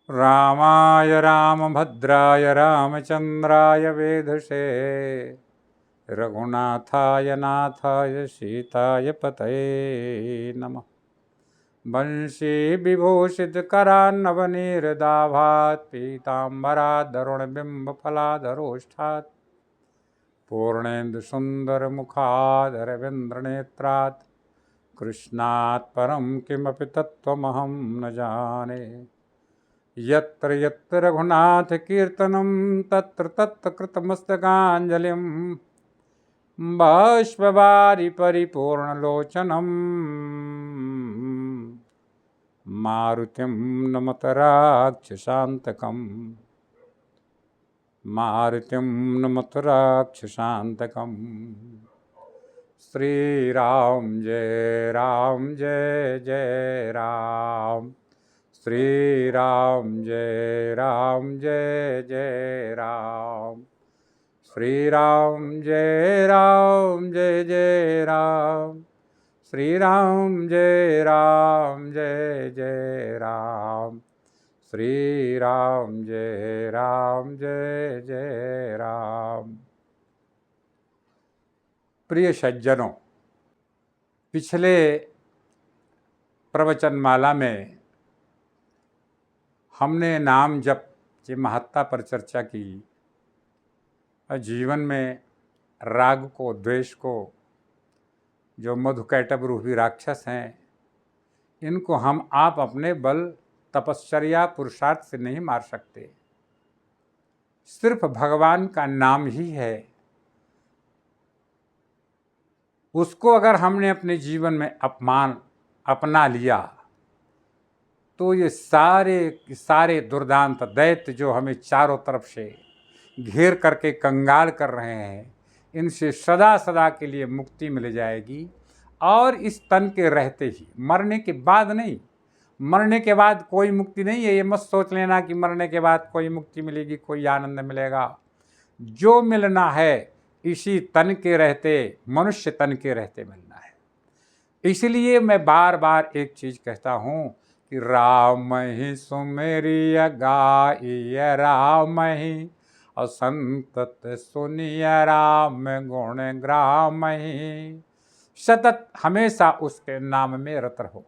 रामाय रामभद्राय रामचन्द्राय वेधसे रघुनाथाय नाथाय सीताय पतये नमः। वंशी विभूषितकरान्नवनीरदाभात् पीताम्बरात् तरुणबिम्बफलाधरोष्ठात् पूर्णेन्दुसुन्दरमुखादरविन्द्रनेत्रात् कृष्णात् परं किमपि तत्त्वमहं न जाने। यत्र यत्र रघुनाथकीर्तनं तत्र तत्र कृतमस्तकाञ्जलिं बाष्पवारि परिपूर्णलोचनं मारुतिं नमत राक्षसान्तकम् मारुतिं नमत राक्षसान्तकम्। श्रीराम जय जय राम। श्रीराम जय जय राम। श्रीराम जय जय राम। श्रीराम जय जय राम। श्रीराम जय जय राम। प्रिय सज्जनों, पिछले प्रवचनमाला में हमने नाम जप की महत्ता पर चर्चा की। जीवन में राग को, द्वेष को, जो मधुकैटभ रूपी राक्षस हैं, इनको हम आप अपने बल, तपश्चर्या, पुरुषार्थ से नहीं मार सकते। सिर्फ भगवान का नाम ही है। उसको अगर हमने अपने जीवन में अपना लिया तो ये सारे दुर्दांत दैत्य जो हमें चारों तरफ से घेर करके कंगाल कर रहे हैं, इनसे सदा सदा के लिए मुक्ति मिल जाएगी। और इस तन के रहते ही, मरने के बाद नहीं। मरने के बाद कोई मुक्ति नहीं है। ये मत सोच लेना कि मरने के बाद कोई मुक्ति मिलेगी, कोई आनंद मिलेगा। जो मिलना है इसी तन के रहते, मनुष्य तन के रहते मिलना है। इसलिए मैं बार बार एक चीज़ कहता हूँ कि राम ही सुमेरिय गाइय, राम ही असंतत सुनिय, राम गुण ग्राम ही। सतत हमेशा उसके नाम में रत रहो।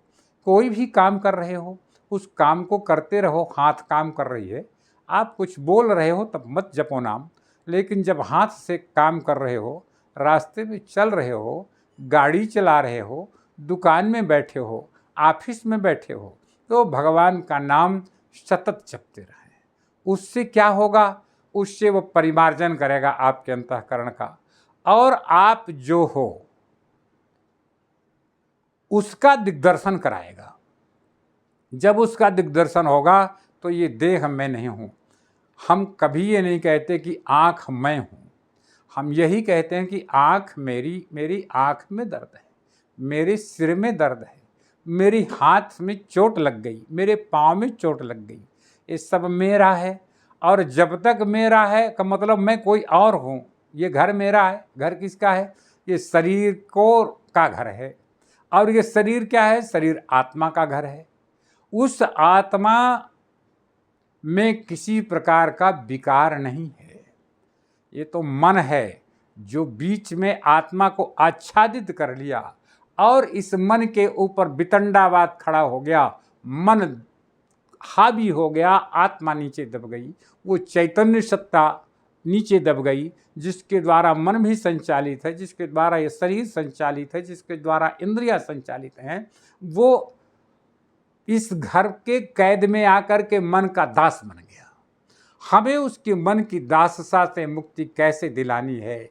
कोई भी काम कर रहे हो, उस काम को करते रहो। हाथ काम कर रही है, आप कुछ बोल रहे हो तब मत जपो नाम। लेकिन जब हाथ से काम कर रहे हो, रास्ते में चल रहे हो, गाड़ी चला रहे हो, दुकान में बैठे हो, ऑफिस में बैठे हो, तो भगवान का नाम सतत जपते रहें। उससे क्या होगा? उससे वो परिमार्जन करेगा आपके अंतःकरण का, और आप जो हो उसका दिग्दर्शन कराएगा। जब उसका दिग्दर्शन होगा तो ये देह मैं नहीं हूँ। हम कभी ये नहीं कहते कि आँख मैं हूँ। हम यही कहते हैं कि आँख मेरी आँख में दर्द है, मेरे सिर में दर्द है, मेरी हाथ में चोट लग गई, मेरे पाँव में चोट लग गई। ये सब मेरा है। और जब तक मेरा है का मतलब मैं कोई और हूँ। ये घर मेरा है। घर किसका है? ये शरीर का घर है। और ये शरीर क्या है? शरीर आत्मा का घर है। उस आत्मा में किसी प्रकार का विकार नहीं है। ये तो मन है जो बीच में आत्मा को आच्छादित कर लिया, और इस मन के ऊपर वितंडावाद खड़ा हो गया। मन हावी हो गया, आत्मा नीचे दब गई। वो चैतन्य सत्ता नीचे दब गई, जिसके द्वारा मन भी संचालित है, जिसके द्वारा ये शरीर संचालित है, जिसके द्वारा इंद्रियां संचालित हैं। वो इस घर के कैद में आकर के मन का दास बन गया। हमें उसके मन की दासता से मुक्ति कैसे दिलानी है?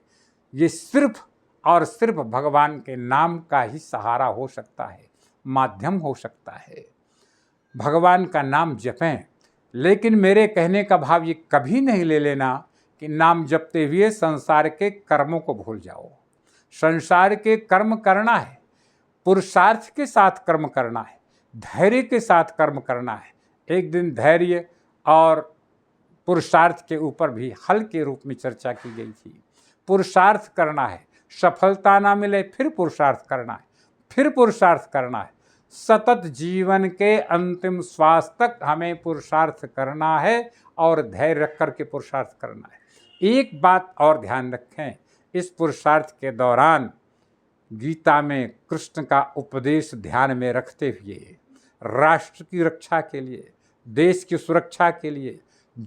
ये सिर्फ और सिर्फ भगवान के नाम का ही सहारा हो सकता है, माध्यम हो सकता है। भगवान का नाम जपें। लेकिन मेरे कहने का भाव ये कभी नहीं ले लेना कि नाम जपते हुए संसार के कर्मों को भूल जाओ। संसार के कर्म करना है, पुरुषार्थ के साथ कर्म करना है, धैर्य के साथ कर्म करना है। एक दिन धैर्य और पुरुषार्थ के ऊपर भी हल्के रूप में चर्चा की गई थी। पुरुषार्थ करना है, सफलता ना मिले फिर पुरुषार्थ करना है, फिर पुरुषार्थ करना है। सतत जीवन के अंतिम श्वास तक हमें पुरुषार्थ करना है और धैर्य रख कर के पुरुषार्थ करना है। एक बात और ध्यान रखें, इस पुरुषार्थ के दौरान गीता में कृष्ण का उपदेश ध्यान में रखते हुए राष्ट्र की रक्षा के लिए, देश की सुरक्षा के लिए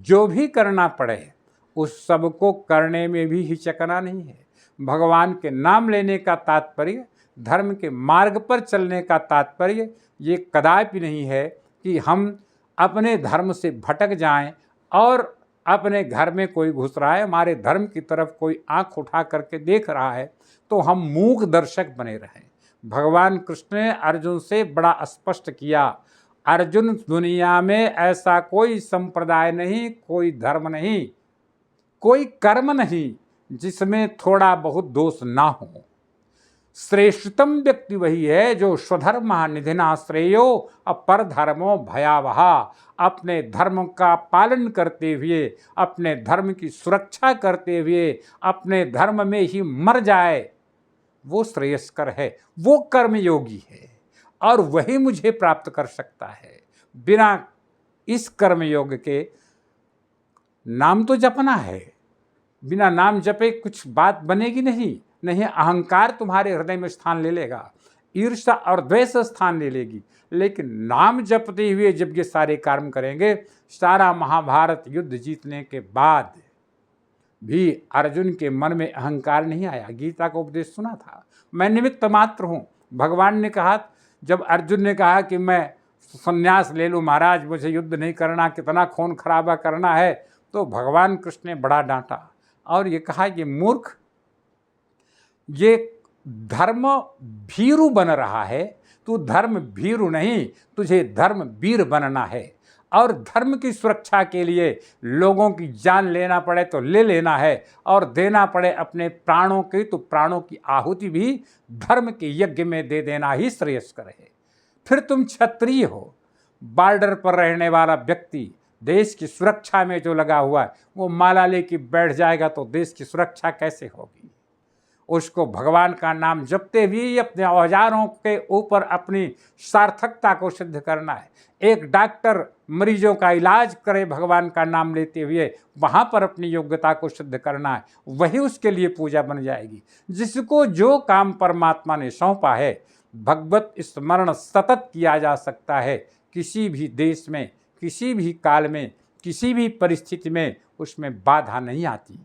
जो भी करना पड़े उस सब को करने में भी हिचकना नहीं है। भगवान के नाम लेने का तात्पर्य, धर्म के मार्ग पर चलने का तात्पर्य ये कदापि नहीं है कि हम अपने धर्म से भटक जाएं और अपने घर में कोई घुस रहा है, हमारे धर्म की तरफ कोई आंख उठा करके देख रहा है तो हम मूक दर्शक बने रहें। भगवान कृष्ण ने अर्जुन से बड़ा स्पष्ट किया, अर्जुन दुनिया में ऐसा कोई संप्रदाय नहीं, कोई धर्म नहीं, कोई कर्म नहीं जिसमें थोड़ा बहुत दोष ना हो। श्रेष्ठतम व्यक्ति वही है जो स्वधर्म निधिना श्रेयो अपर धर्मो भयावह, अपने धर्म का पालन करते हुए, अपने धर्म की सुरक्षा करते हुए, अपने धर्म में ही मर जाए, वो श्रेयस्कर है, वो कर्मयोगी है और वही मुझे प्राप्त कर सकता है। बिना इस कर्मयोग के नाम तो जपना है, बिना नाम जपे कुछ बात बनेगी नहीं। अहंकार तुम्हारे हृदय में स्थान ले लेगा, ईर्ष्या और द्वेष स्थान ले लेगी, लेकिन नाम जपते हुए जब ये सारे कर्म करेंगे, सारा महाभारत युद्ध जीतने के बाद भी अर्जुन के मन में अहंकार नहीं आया। गीता का उपदेश सुना था, मैं निमित्त मात्र हूँ। भगवान ने कहा, जब अर्जुन ने कहा कि मैं संन्यास ले लूँ महाराज, मुझे युद्ध नहीं करना, कितना खून खराबा करना है, तो भगवान कृष्ण ने बड़ा डांटा और ये कहा, ये मूर्ख, ये धर्म भीरु बन रहा है, तू धर्म भीरु नहीं, तुझे धर्म वीर बनना है और धर्म की सुरक्षा के लिए लोगों की जान लेना पड़े तो ले लेना है और देना पड़े अपने प्राणों की, तो प्राणों की आहुति भी धर्म के यज्ञ में दे देना ही श्रेयस्कर है। फिर तुम क्षत्रिय हो, बॉर्डर पर रहने वाला व्यक्ति देश की सुरक्षा में जो लगा हुआ है, वो माला लेके बैठ जाएगा तो देश की सुरक्षा कैसे होगी? उसको भगवान का नाम जपते हुए अपने औजारों के ऊपर अपनी सार्थकता को सिद्ध करना है। एक डॉक्टर मरीजों का इलाज करे भगवान का नाम लेते हुए, वहाँ पर अपनी योग्यता को सिद्ध करना है, वही उसके लिए पूजा बन जाएगी। जिसको जो काम परमात्मा ने सौंपा है, भगवत स्मरण सतत किया जा सकता है। किसी भी देश में, किसी भी काल में, किसी भी परिस्थिति में उसमें बाधा नहीं आती।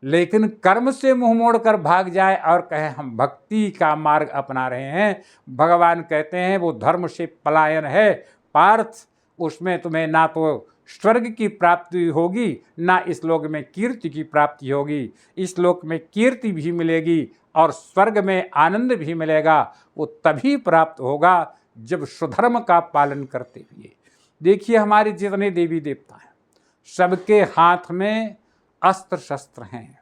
लेकिन कर्म से मुंह मोड़कर भाग जाए और कहे हम भक्ति का मार्ग अपना रहे हैं, भगवान कहते हैं वो धर्म से पलायन है पार्थ। उसमें तुम्हें ना तो स्वर्ग की प्राप्ति होगी, ना इस लोक में कीर्ति की प्राप्ति होगी। इस लोक में कीर्ति भी मिलेगी और स्वर्ग में आनंद भी मिलेगा। वो तभी प्राप्त होगा जब स्वधर्म का पालन करते हुए। देखिए, हमारे जितने देवी देवता हैं, सबके हाथ में अस्त्र शस्त्र हैं।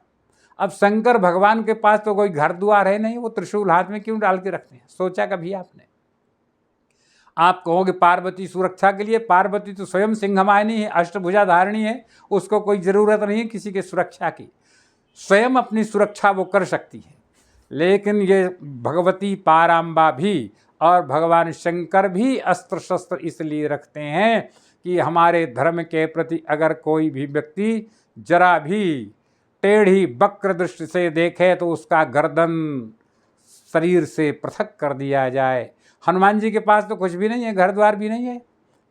अब शंकर भगवान के पास तो कोई घर द्वार है नहीं, वो त्रिशूल हाथ में क्यों डाल के रखते हैं? सोचा कभी आपने? आप कहोगे पार्वती सुरक्षा के लिए, पार्वती तो स्वयं सिंहमायनी है, अष्टभुजा धारिणी है, उसको कोई ज़रूरत नहीं है किसी के सुरक्षा की, स्वयं अपनी सुरक्षा वो कर सकती है। लेकिन ये भगवती पाराम्बा भी और भगवान शंकर भी अस्त्र शस्त्र इसलिए रखते हैं कि हमारे धर्म के प्रति अगर कोई भी व्यक्ति जरा भी टेढ़ी वक्र दृष्टि से देखे तो उसका गर्दन शरीर से पृथक कर दिया जाए। हनुमान जी के पास तो कुछ भी नहीं है, घर द्वार भी नहीं है,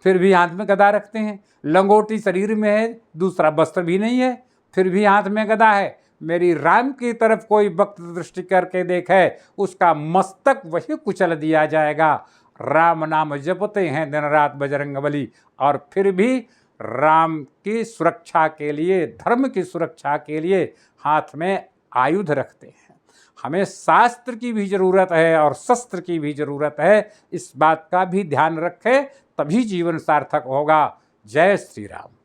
फिर भी हाथ में गदा रखते हैं। लंगोटी शरीर में है, दूसरा वस्त्र भी नहीं है, फिर भी हाथ में गदा है। मेरी राम की तरफ कोई वक्र दृष्टि करके देखे, उसका मस्तक वही कुचल दिया जाएगा। राम नाम जपते हैं दिन रात बजरंगबली, और फिर भी राम की सुरक्षा के लिए, धर्म की सुरक्षा के लिए हाथ में आयुध रखते हैं। हमें शास्त्र की भी ज़रूरत है और शस्त्र की भी ज़रूरत है। इस बात का भी ध्यान रखें, तभी जीवन सार्थक होगा। जय श्री राम।